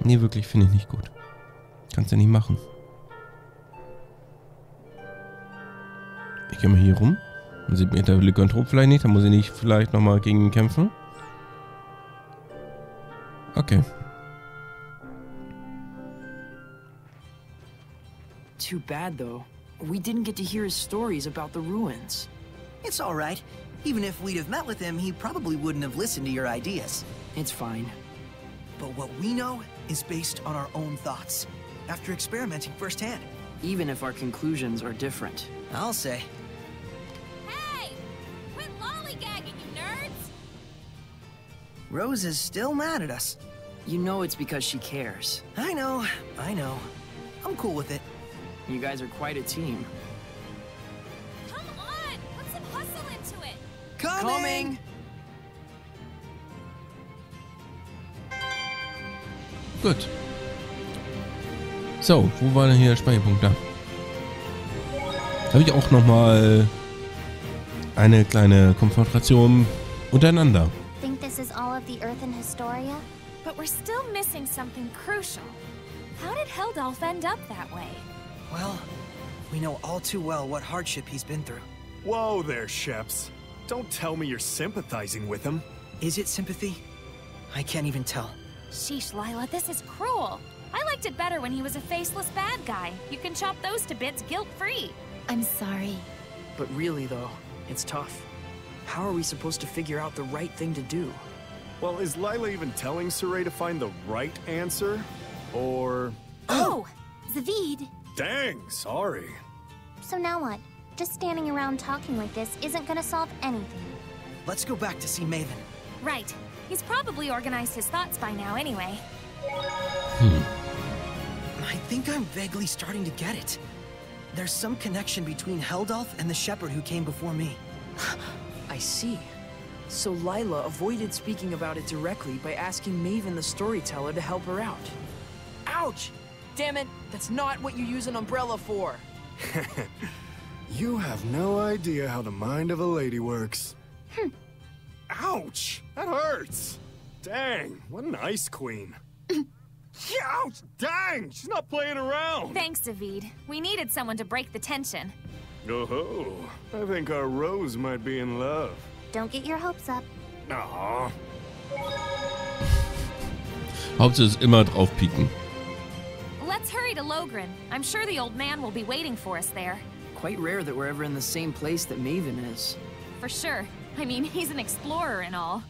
Nee, wirklich, finde ich nicht gut. Kannst ja nicht machen. Ich gehe mal hier rum. Man sieht mir der Lykantrop vielleicht nicht. Da muss ich nicht vielleicht nochmal gegen ihn kämpfen. Okay. Too bad, though. We didn't get to hear his stories about the ruins. It's all right. Even if we'd have met with him, he probably wouldn't have listened to your ideas. It's fine. But what we know is based on our own thoughts, after experimenting firsthand. Even if our conclusions are different. I'll say. Hey! Quit lollygagging, you nerds! Rose is still mad at us. You know it's because she cares. I know. I'm cool with it. You guys are quite a team. Come on! Put some hustle into it! Coming! Gut. So, wo war denn hier der Speicherpunkt? Da. Habe ich auch nochmal eine kleine Konfrontation untereinander. Think this is all of the Earth and Historia? But we're still missing something crucial. How did Heldolf end up that way? Well, we know all too well what hardship he's been through. Whoa there, Sheps. Don't tell me you're sympathizing with him. Is it sympathy? I can't even tell. Sheesh, Lila, this is cruel. I liked it better when he was a faceless bad guy. You can chop those to bits guilt-free. I'm sorry. But really, though, it's tough. How are we supposed to figure out the right thing to do? Well, is Lila even telling Saray to find the right answer? Or... Oh! Zavid! Dang, sorry. So now what? Just standing around talking like this isn't gonna solve anything. Let's go back to see Maven. Right. He's probably organized his thoughts by now anyway. I think I'm vaguely starting to get it. There's some connection between Heldolf and the shepherd who came before me. I see. So Lila avoided speaking about it directly by asking Maven the storyteller to help her out. Ouch! Damn it, that's not what you use an umbrella for. You have no idea how the mind of a lady works. Ouch! That hurts! Dang, what an ice queen. Ouch! Dang! She's not playing around! Thanks, Zavid. We needed someone to break the tension. Oh, I think our Rose might be in love. Don't get your hopes up. Aw. Hauptsache ist immer drauf pieken. Let's hurry to Logren. I'm sure the old man will be waiting for us there. Quite rare that we're ever in the same place that Maven is. For sure. I mean, he's an explorer and all.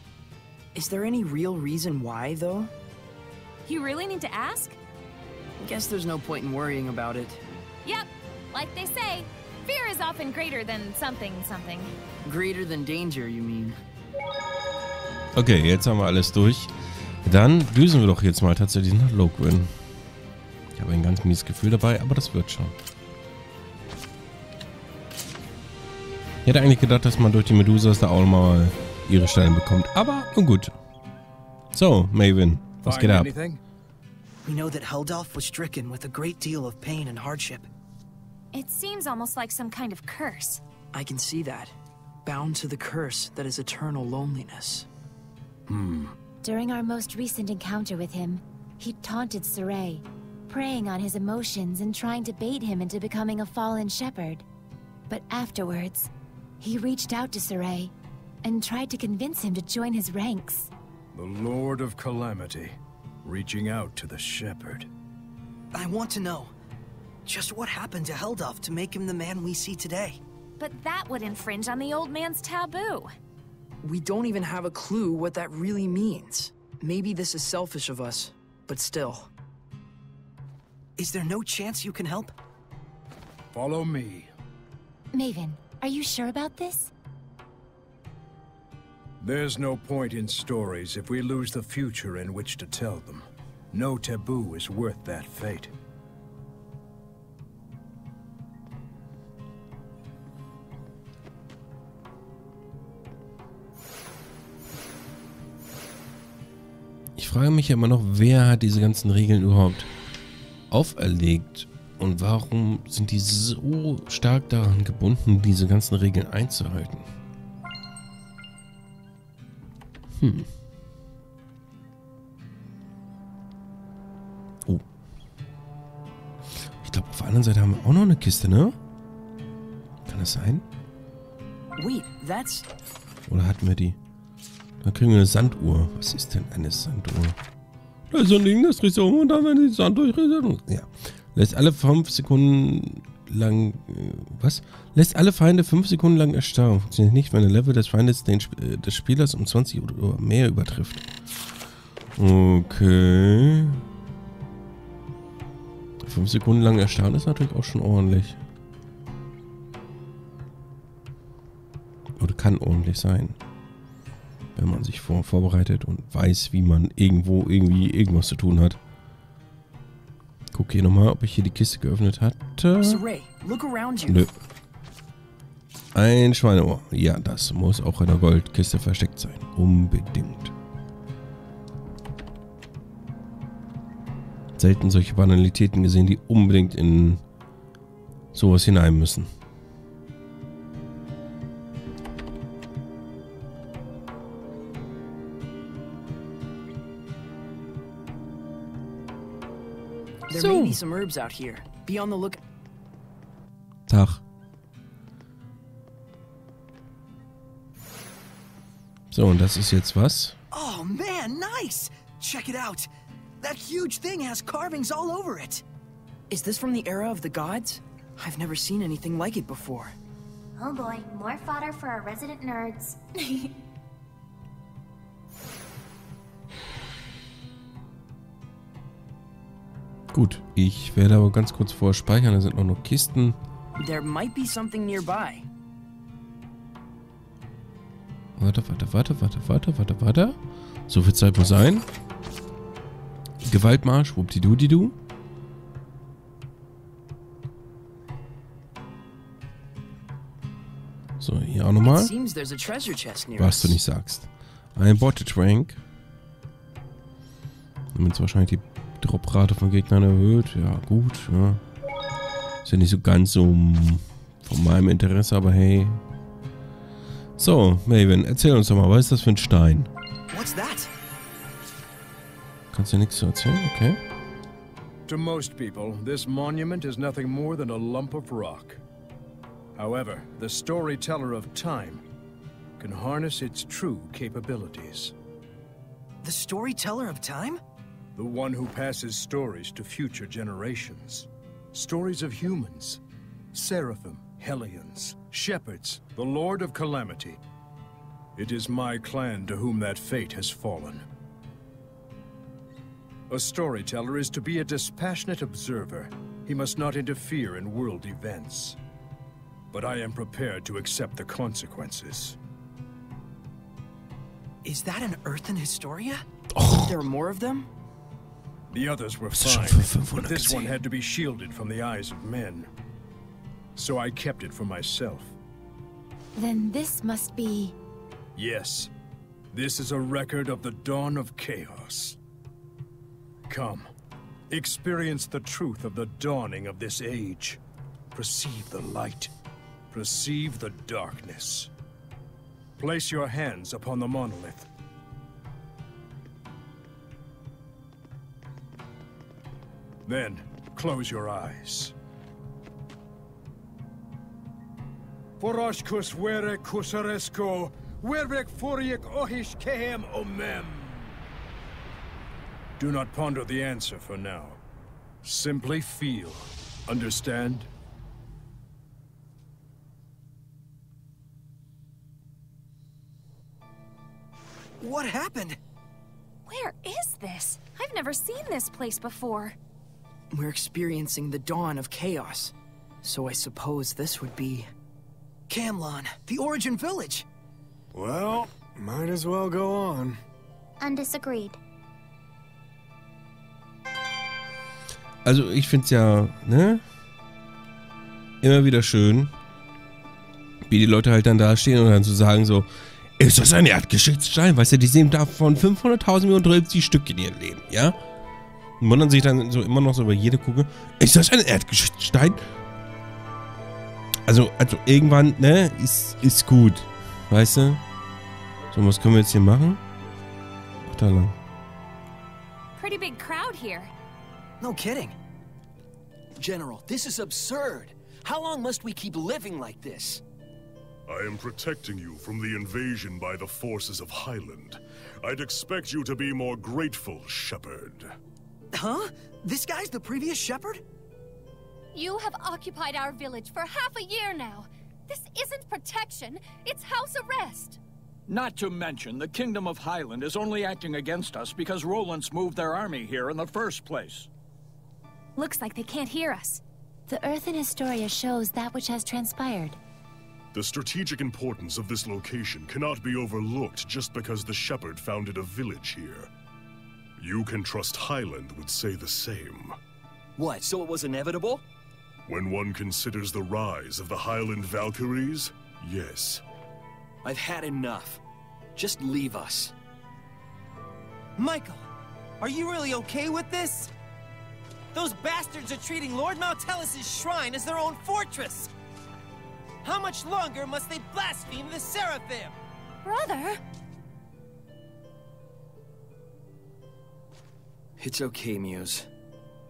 Is there any real reason why, though? You really need to ask? Guess there's no point in worrying about it. Yep. Like they say, fear is often greater than something. Greater than danger, you mean? Okay, jetzt haben wir alles durch. Dann düsen wir doch jetzt mal tatsächlich nach Logren. Ich habe ein ganz mieses Gefühl dabei, aber das wird schon. Ich hätte eigentlich gedacht, dass man durch die Medusas da auch mal ihre Stellen bekommt. Aber nun gut. So, Maven, was geht ab? We know that Heldolf was stricken with a great deal of pain and hardship. It seems almost like some kind of curse. I can see that. Bound to the curse that is eternal loneliness. During our most recent encounter with him, he taunted Saray, preying on his emotions and trying to bait him into becoming a fallen shepherd. But afterwards, he reached out to Saray and tried to convince him to join his ranks. The Lord of Calamity, reaching out to the shepherd. I want to know, just what happened to Heldolf to make him the man we see today? But that would infringe on the old man's taboo. We don't even have a clue what that really means. Maybe this is selfish of us, but still. Is there no chance you can help? Follow me. Maven, are you sure about this? There's no point in stories if we lose the future in which to tell them. No taboo is worth that fate. Ich frage mich ja immer noch, wer hat diese ganzen Regeln überhaupt auferlegt? Und warum sind die so stark daran gebunden, diese ganzen Regeln einzuhalten? Oh. Ich glaube, auf der anderen Seite haben wir auch noch eine Kiste, ne? Kann das sein? Wait, that's... Oder hatten wir die? Dann kriegen wir eine Sanduhr. Was ist denn eine Sanduhr? Das ist so ein Ding, das drehst du um und dann, wenn die Sand durchdreht. Ja. Lässt alle 5 Sekunden lang... was? Lässt alle Feinde 5 Sekunden lang erstarren. Funktioniert nicht, wenn ein Level des Feindes des Spielers um 20 oder mehr übertrifft. Okay. 5 Sekunden lang erstarren ist natürlich auch schon ordentlich. Oder kann ordentlich sein. Wenn man sich vorbereitet und weiß, wie man irgendwie irgendwas zu tun hat. Guck hier nochmal, ob ich hier die Kiste geöffnet hatte. Saray, look around you. Nö. Ein Schweineohr. Ja, das muss auch in der Goldkiste versteckt sein. Unbedingt. Selten solche Banalitäten gesehen, die unbedingt in sowas hinein müssen. There may be some herbs out here. Be on the look. Tag. So, und das ist jetzt was? Oh man, nice! Check it out. That huge thing has carvings all over it. Is this from the era of the gods? I've never seen anything like it before. Oh boy, more fodder for our resident nerds. Gut, ich werde aber ganz kurz vorher speichern, da sind noch Kisten. There might be something nearby. Warte. So viel Zeit muss sein. Gewaltmarsch, wuppdidu-didu. So, hier auch nochmal. Was du nicht sagst. Ein Botted-Rank. Damit es wahrscheinlich die Droprate von Gegnern erhöht. Ja, gut. Ja. Ist ja nicht so ganz so von meinem Interesse, aber hey. So, Maven, erzähl uns doch mal, was ist das für ein Stein? What's that? Kannst du nichts zu erzählen? Okay. To most people, this monument is nothing more than a lump of rock. However, the storyteller of time can harness its true capabilities. The storyteller of time? The one who passes stories to future generations. Stories of humans, seraphim, hellions, shepherds, the Lord of Calamity. It is my clan to whom that fate has fallen. A storyteller is to be a dispassionate observer. He must not interfere in world events. But I am prepared to accept the consequences. Is that an Earthen Historia? There are more of them? The others were fine, but this one had to be shielded from the eyes of men. So I kept it for myself. Then this must be... Yes. This is a record of the dawn of chaos. Come. Experience the truth of the dawning of this age. Perceive the light. Perceive the darkness. Place your hands upon the monolith. Then, close your eyes. Foroshkus were kusaresko, wervek furiek ohish kehem omem. Do not ponder the answer for now. Simply feel. Understand? What happened? Where is this? I've never seen this place before. We're experiencing the dawn of chaos. So I suppose this would be... Camlon, the Origin Village. Well, might as well go on. Undisagreed. Also ich finde es ja, ne? Immer wieder schön, wie die Leute halt dann da stehen und dann so sagen so, ist das ein Erdgeschichtsstein? Weißt du, die sehen davon 500.000 Millionen Stück in ihrem Leben, ja? Und wundern sich dann so immer noch so über jede Kugel, ist das ein Erdgeschichtsstein? Also irgendwann, ne, ist gut, weißt du? So, was können wir jetzt hier machen? Ach, da lang. Pretty big crowd here. No kidding. General, this is absurd. How long must we keep living like this? I am protecting you from the invasion by the forces of Highland. I'd expect you to be more grateful, Shepherd. Huh? This guy's the previous shepherd? You have occupied our village for half a year now. This isn't protection, it's house arrest. Not to mention, the Kingdom of Highland is only acting against us because Roland's moved their army here in the first place. Looks like they can't hear us. The Earth in Historia shows that which has transpired. The strategic importance of this location cannot be overlooked just because the shepherd founded a village here. You can trust Highland would say the same. What, so it was inevitable? When one considers the rise of the Highland Valkyries, yes. I've had enough. Just leave us. Michael, are you really okay with this? Those bastards are treating Lord Maltellis' shrine as their own fortress! How much longer must they blaspheme the Seraphim? Brother? It's okay, Muse.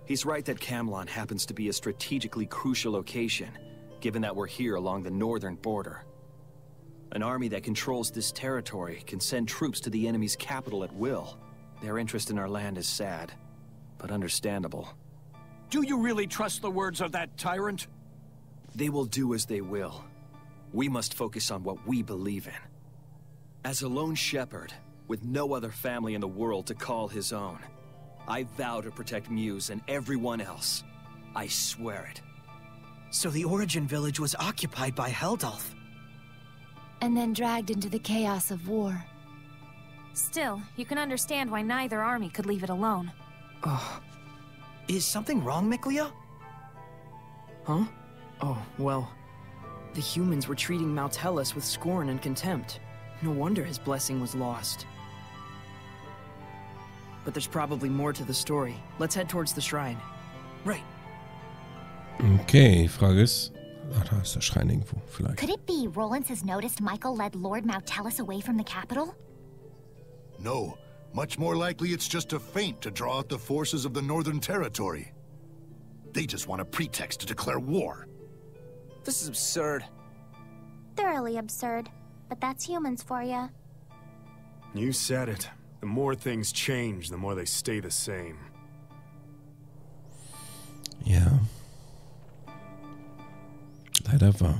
He's right that Camelon happens to be a strategically crucial location, given that we're here along the northern border. An army that controls this territory can send troops to the enemy's capital at will. Their interest in our land is sad, but understandable. Do you really trust the words of that tyrant? They will do as they will. We must focus on what we believe in. As a lone shepherd, with no other family in the world to call his own, I vow to protect Muse and everyone else. I swear it. So the Origin Village was occupied by Heldolf. And then dragged into the chaos of war. Still, you can understand why neither army could leave it alone. Is something wrong, Miklia? Huh? Oh, well... The humans were treating Maltellis with scorn and contempt. No wonder his blessing was lost. But there's probably more to the story. Let's head towards the shrine. Right. Okay, Frage ist... Ach, da ist der Schrein irgendwo, vielleicht. Could it be Roland has noticed Michael led Lord Maltellis away from the capital? No. Much more likely it's just a feint to draw out the forces of the Northern Territory. They just want a pretext to declare war. This is absurd. Thoroughly absurd. But that's humans for you. You said it. The more things change, the more they stay the same. Ja. Leider wahr.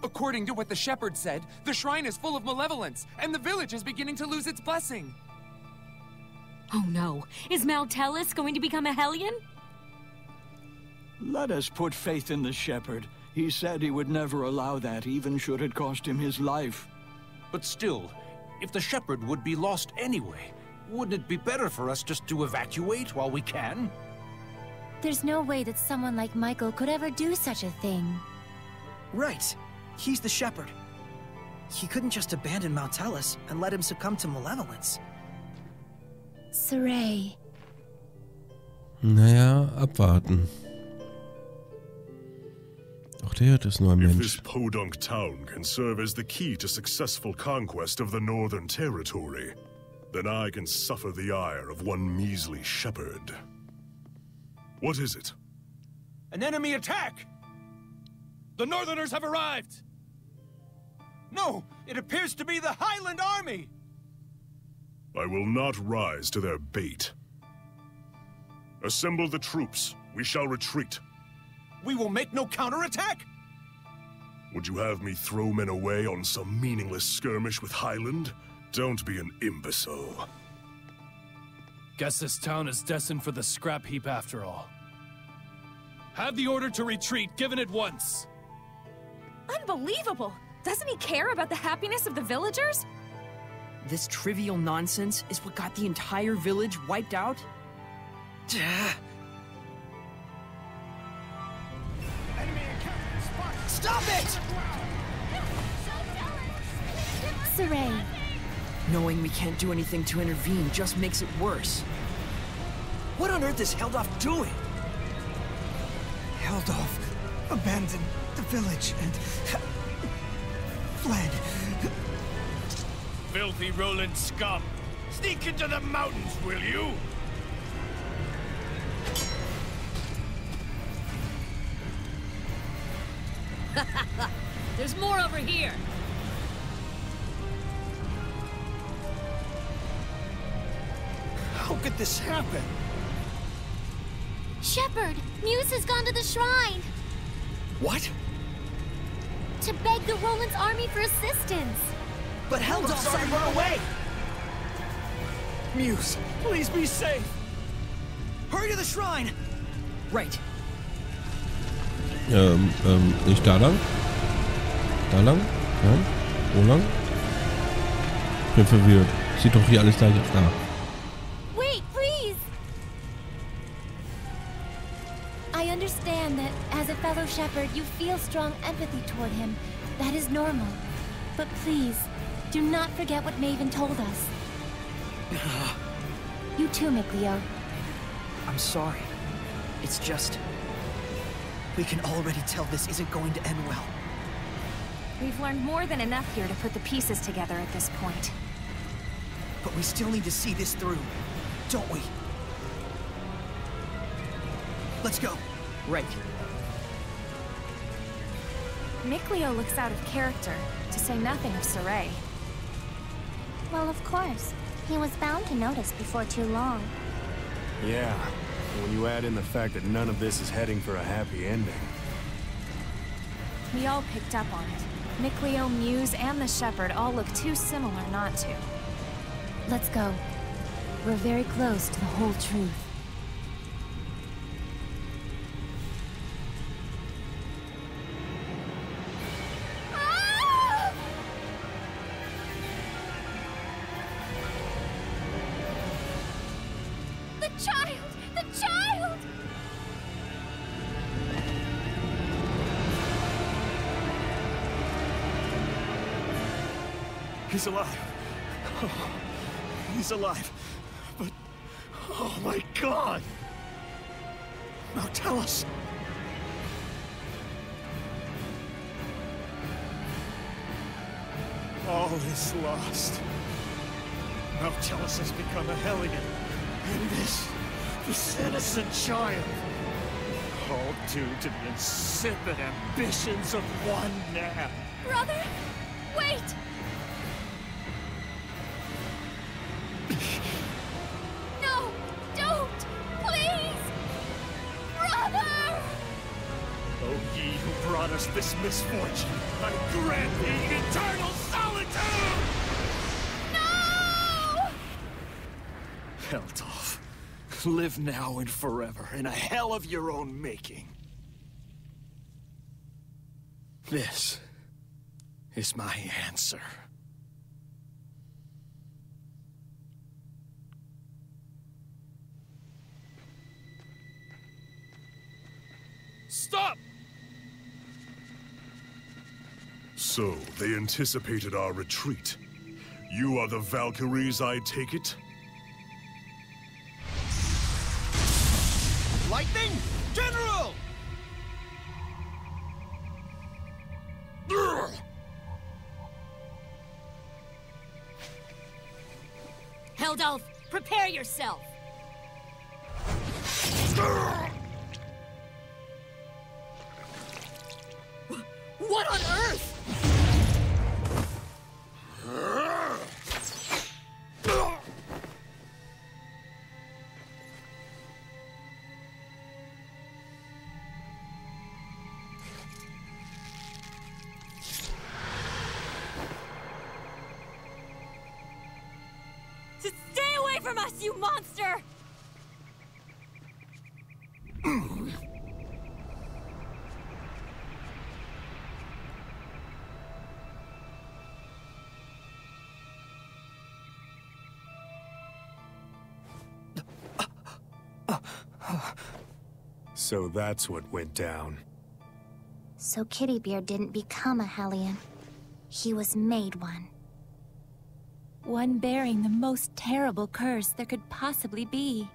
According to what the shepherd said, the shrine is full of malevolence, and the village is beginning to lose its blessing. Oh no, is Maltellis going to become a Hellion? Let us put faith in the shepherd. He said he would never allow that, even should it cost him his life. But still, if the shepherd would be lost anyway, wouldn't it be better for us just to evacuate while we can? There's no way that someone like Michael could ever do such a thing. Right. He's the shepherd. He couldn't just abandon Maltellis and let him succumb to malevolence. Saray. Naja, abwarten. Auch der ist nur ein If Mensch. this podunk town can serve as the key to successful conquest of the Northern Territory, then I can suffer the ire of one measly shepherd. What is it? An enemy attack! The Northerners have arrived! No, it appears to be the Highland Army! I will not rise to their bait. Assemble the troops. We shall retreat. We will make no counterattack! Would you have me throw men away on some meaningless skirmish with Highland? Don't be an imbecile. Guess this town is destined for the scrap heap after all. Have the order to retreat given at once. Unbelievable! Doesn't he care about the happiness of the villagers? This trivial nonsense is what got the entire village wiped out? Stop it! Saray. Knowing we can't do anything to intervene just makes it worse. What on earth is Heldolf doing? Heldolf abandoned the village and fled. Filthy Roland scum! Sneak into the mountains, will you? There's more over here. How could this happen? Shepherd, Muse has gone to the shrine. What? To beg the Roland's army for assistance. But Heldolf's already run away! Muse, please be safe! Hurry to the shrine! Right. Nicht da lang? Da lang? Nein? Wo lang? Ich bin verwirrt. Sieht doch hier alles gleich aus. Ah. Wait, please! I understand that as a fellow shepherd, you feel strong empathy toward him. That is normal. But please, do not forget what Maven told us. You too, Mikleo. I'm sorry. It's just... we can already tell this isn't going to end well. We've learned more than enough here to put the pieces together at this point. But we still need to see this through, don't we? Let's go. Right. Mikleo looks out of character, to say nothing of Saray. Well, of course. He was bound to notice before too long. Yeah, when you add in the fact that none of this is heading for a happy ending. We all picked up on it. Mikleo, Muse, and the Shepherd all look too similar not to. Let's go. We're very close to the whole truth. He's alive. Oh, he's alive. But... oh my God! Now tell us. All is lost. Now Tellus has become a Hellion. And this innocent child. All due to the insipid ambitions of one man. Brother, wait! No, don't! Please! Brother! O ye who brought us this misfortune, I grant thee eternal solitude! No! Heldolf, live now and forever in a hell of your own making. This is my answer. Stop! So, they anticipated our retreat. You are the Valkyries, I take it? Lightning! General! Heldolf, prepare yourself! What on earth? Stay away from us, you monster! So that's what went down. So Kittybeard didn't become a Hellion. He was made one. One bearing the most terrible curse there could possibly be.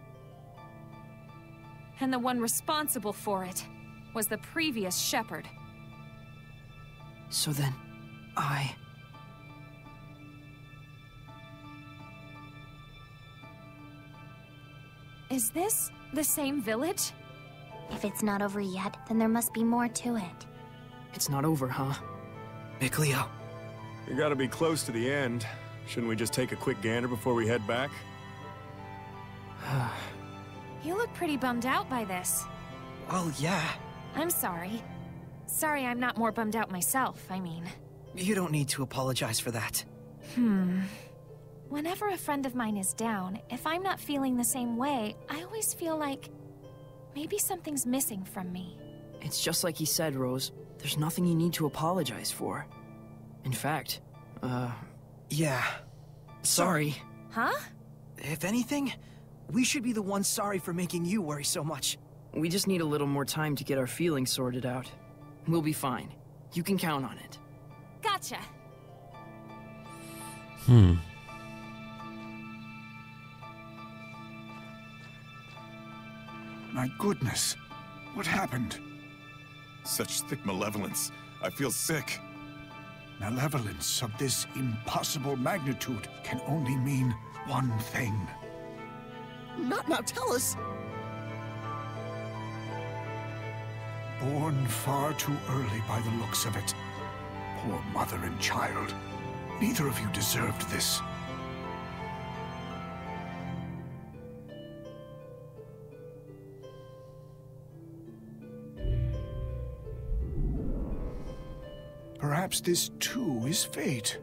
And the one responsible for it was the previous Shepherd. So then, Is this the same village? If it's not over yet, then there must be more to it. It's not over, huh? Mikleo. We gotta be close to the end. Shouldn't we just take a quick gander before we head back? You look pretty bummed out by this. Well, yeah. I'm sorry. Sorry I'm not more bummed out myself, I mean. You don't need to apologize for that. Whenever a friend of mine is down, if I'm not feeling the same way, I always feel like maybe something's missing from me. It's just like he said, Rose. There's nothing you need to apologize for. In fact, yeah. Sorry. Huh? If anything, we should be the ones sorry for making you worry so much. We just need a little more time to get our feelings sorted out. We'll be fine. You can count on it. Gotcha. My goodness. What happened? Such thick malevolence. I feel sick. Malevolence of this impossible magnitude can only mean one thing. Not now, tell us! Born far too early by the looks of it. Poor mother and child. Neither of you deserved this. Perhaps this too is fate.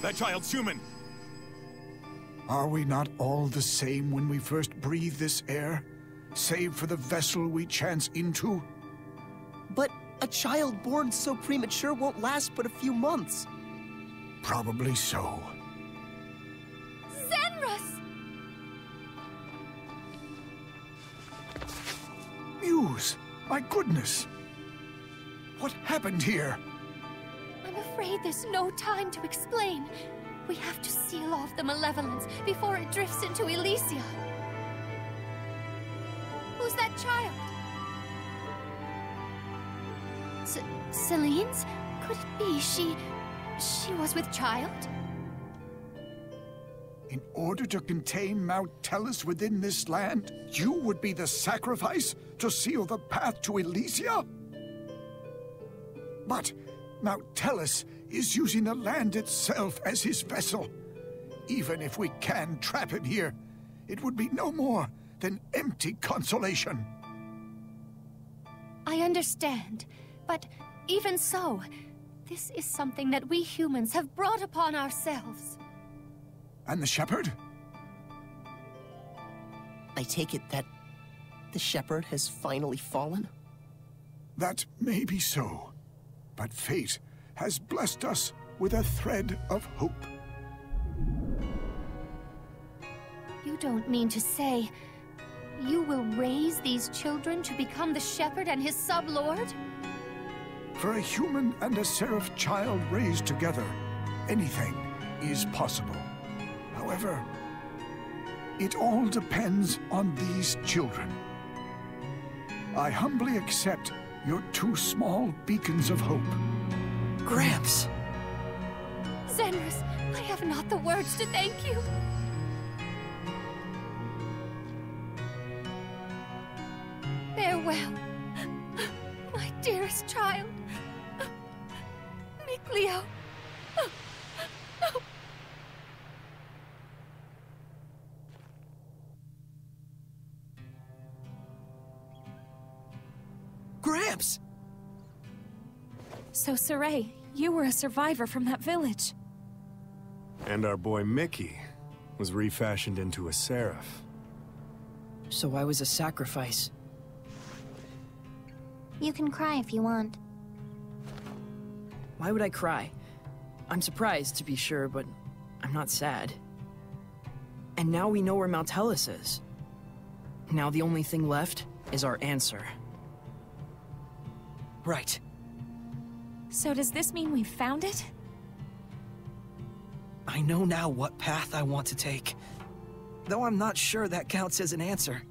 That child's human! Are we not all the same when we first breathe this air? Save for the vessel we chance into? But a child born so premature won't last but a few months. Probably so. Zenrus! Muse! My goodness! What happened here? I'm afraid there's no time to explain. We have to seal off the malevolence before it drifts into Elysia. Who's that child? Celine's? Could it be she was with child? In order to contain Mount Tellus within this land, you would be the sacrifice to seal the path to Elysia? But Mount Tellus is using the land itself as his vessel. Even if we can trap him here, it would be no more than empty consolation. I understand, but even so, this is something that we humans have brought upon ourselves. And the shepherd? I take it that the shepherd has finally fallen? That may be so, but fate has blessed us with a thread of hope. You don't mean to say you will raise these children to become the shepherd and his sub-lord? For a human and a seraph child raised together, anything is possible. However, it all depends on these children. I humbly accept your two small beacons of hope. Gramps! Zenrus, I have not the words to thank you. Farewell, my dearest child. Mikleo. Gramps! So, Saray, you were a survivor from that village. And our boy Mickey was refashioned into a seraph. So I was a sacrifice. You can cry if you want. Why would I cry? I'm surprised, to be sure, but I'm not sad. And now we know where Mount Tellus is. Now the only thing left is our answer. Right. So does this mean we've found it? I know now what path I want to take. Though I'm not sure that counts as an answer.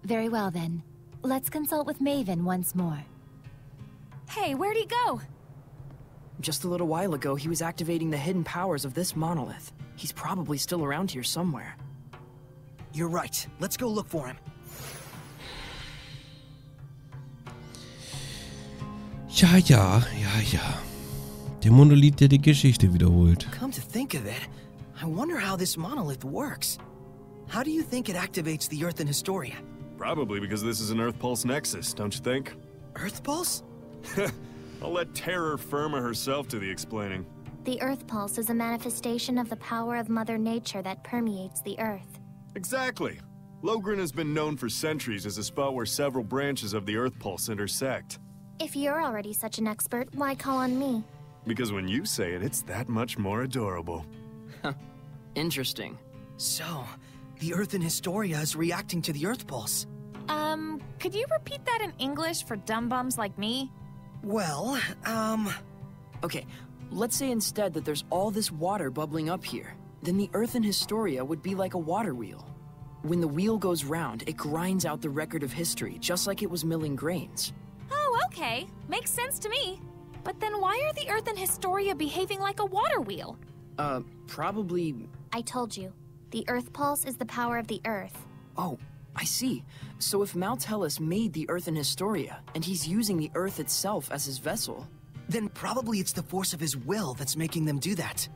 Very well then. Let's consult with Maven once more. Hey, where'd he go? Just a little while ago, he was activating the hidden powers of this monolith. He's probably still around here somewhere. You're right. Let's go look for him. Ja. Der Monolith, der die Geschichte wiederholt. Come to think of it, I wonder how this monolith works. How do you think it activates the Earth in Historia? Probably because this is an Earth Pulse Nexus, don't you think? Earth Pulse? I'll let Terror Firma herself do the explaining. The Earth Pulse is a manifestation of the power of Mother Nature that permeates the Earth. Exactly. Logren has been known for centuries as a spot where several branches of the Earth Pulse intersect. If you're already such an expert, why call on me? Because when you say it, it's that much more adorable. Interesting. So, the Earth in Historia is reacting to the Earth Pulse. Could you repeat that in English for dumb bums like me? Well, Okay, let's say instead that there's all this water bubbling up here. Then the Earth in Historia would be like a water wheel. When the wheel goes round, it grinds out the record of history, just like it was milling grains. Oh, okay. Makes sense to me. But then why are the Earth and Historia behaving like a water wheel? Probably... I told you. The Earth Pulse is the power of the Earth. Oh, I see. So if Maltellus made the Earth in Historia, and he's using the Earth itself as his vessel... Then probably it's the force of his will that's making them do that.